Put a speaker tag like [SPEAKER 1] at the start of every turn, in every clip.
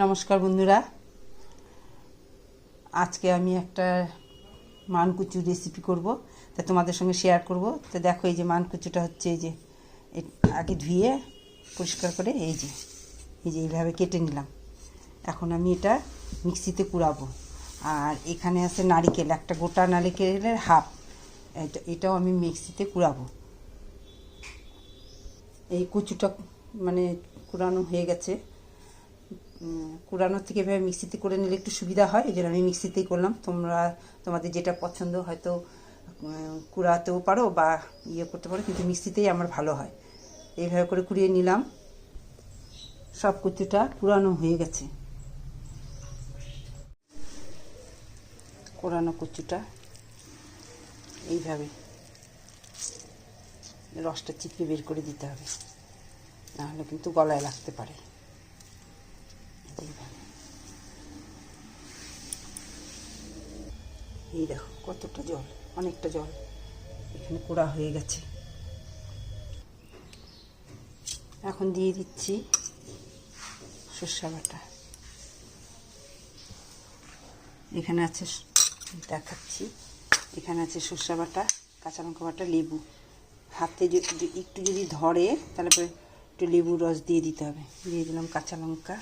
[SPEAKER 1] নমস্কার বন্ধুরা, আজকে আমি একটা মানকুচু রেসিপি করব, তা তোমাদের সঙ্গে শেয়ার করব। তো দেখো, এই যে মানকুচুটা হচ্ছে, এই যে আগে ধুয়ে পরিষ্কার করে এই যে এইভাবে কেটে নিলাম। এখন আমি এটা মিক্সিতে কুড়াবো। আর এখানে আছে নারিকেল, একটা গোটা নারিকেলের হাফ, এটাও আমি মিক্সিতে কুড়াবো। এই কুচুটা মানে কুড়ানো হয়ে গেছে। কুড়ানোর থেকে এভাবে মিক্সিতে করে নিলে একটু সুবিধা হয়, এই জন্য আমি মিক্সিতেই করলাম। তোমাদের যেটা পছন্দ, হয়তো কুড়াতেও পারো বা করতে পারো, কিন্তু মিক্সিতেই আমার ভালো হয়। এইভাবে করে কুড়িয়ে নিলাম। সব কুচুটা কুড়ানো হয়ে গেছে। কুড়ানো কুচুটা এইভাবে রসটা চিপে বের করে দিতে হবে, নাহলে কিন্তু গলায় লাগতে পারে। এই দেখো কতটা জল, অনেকটা জল এখানে কোড়া হয়ে গেছে। এখন দিয়ে দিচ্ছি সরষে বাটা। এখানে আছে, দেখাচ্ছি, এখানে আছে সরষে বাটা, কাঁচা লঙ্কা বাটা, লেবু। হাতে একটু যদি ধরে তাহলে পরে একটু লেবুর রস দিয়ে দিতে হবে। দিয়ে দিলাম কাঁচা লঙ্কা,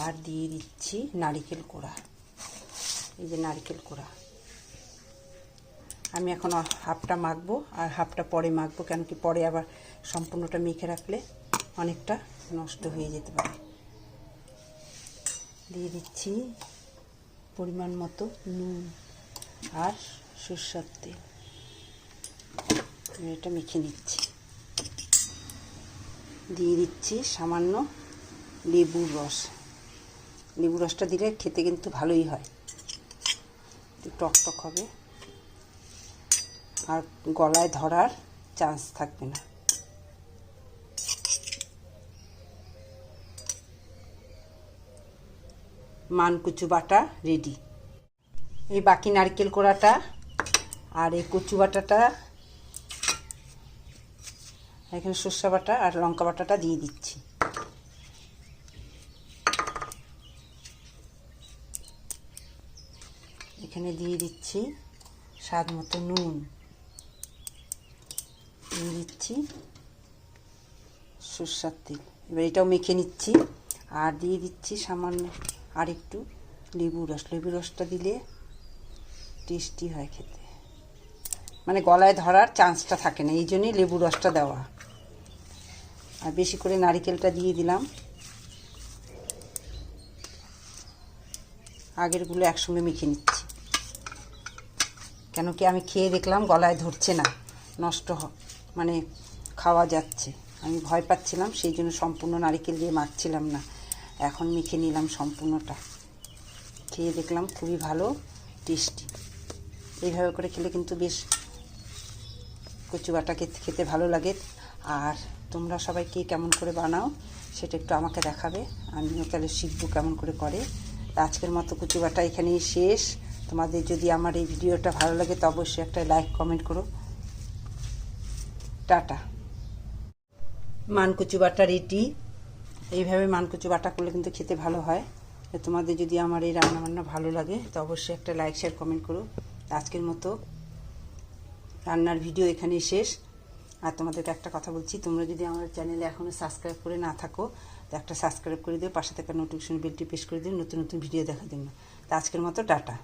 [SPEAKER 1] আর দিয়ে দিচ্ছি নারকেল কোড়া। এই যে নারকেল কোড়া, আমি এখন হাফটা মাখবো আর হাফটা পরে মাখবো, কেন কি পরে আবার সম্পূর্ণটা মেখে রাখলে অনেকটা নষ্ট হয়ে যেতে পারে। দিয়ে দিচ্ছি পরিমাণ মতো নুন আর সরষের তেল। এটা মেখে নিচ্ছি। দিয়ে দিচ্ছি সামান্য লেবুর রস। লেবুর রসটা দিলে খেতে কিন্তু ভালোই হয়, একটু টক টক হবে আর গলায় ধরার চান্স থাকবে না। মানকুচু বাটা রেডি। এই বাকি নারকেল কোড়াটা আর এই কচু বাটাটা, এখানে সরষে বাটা আর লঙ্কা বাটাটা দিয়ে দিচ্ছি। এখানে দিয়ে দিচ্ছি স্বাদ মতো নুন, দিয়ে দিচ্ছি সরষের তেল। এবার এটাও মেখে নিচ্ছি। আর দিয়ে দিচ্ছি সামান্য আর একটু লেবুর রস। লেবুর রসটা দিলে টেস্টি হয় খেতে, মানে গলায় ধরার চান্সটা থাকে না, এই জন্যই লেবুর রসটা দেওয়া। আর বেশি করে নারকেলটা দিয়ে দিলাম। আগেরগুলো একসঙ্গে মেখে নিচ্ছি, কেন কি আমি খেয়ে দেখলাম গলায় ধরছে না, নষ্ট মানে খাওয়া যাচ্ছে। আমি ভয় পাচ্ছিলাম, সেই জন্য সম্পূর্ণ নারকেল দিয়ে মাখছিলাম না। এখন মেখে নিলাম সম্পূর্ণটা। খেয়ে দেখলাম খুবই ভালো, টেস্টি। এইভাবে করে খেলে কিন্তু বেশ কচু বাটা খেতে ভালো লাগে। আর তোমরা সবাই কে কেমন করে বানাও সেটা একটু আমাকে দেখাবে, আমিও তাহলে শিখবো কেমন করে করে। আজকের মতো কচু বাটা এখানেই শেষ। তোমাদের যদি আমার এই ভিডিওটা ভালো লাগে তো অবশ্যই একটা লাইক কমেন্ট করো। টাটা। মানকুচু বাটা রেডি। এইভাবে মানকুচু বাটা করলে কিন্তু খেতে ভালো হয়। তোমাদের যদি আমার এই রান্নাবান্না ভালো লাগে তো অবশ্যই একটা লাইক শেয়ার কমেন্ট করো। আজকের মতো রান্নার ভিডিও এখানেই শেষ। আর তোমাদেরকে একটা কথা বলছি, তোমরা যদি আমার চ্যানেলে এখনও সাবস্ক্রাইব করে না থাকো তো একটা সাবস্ক্রাইব করে দিও, পাশে থাকা নোটিফিকেশন বেলটি প্রেস করে দিও নতুন নতুন ভিডিও দেখার জন্য। তো আজকের মতো টাটা।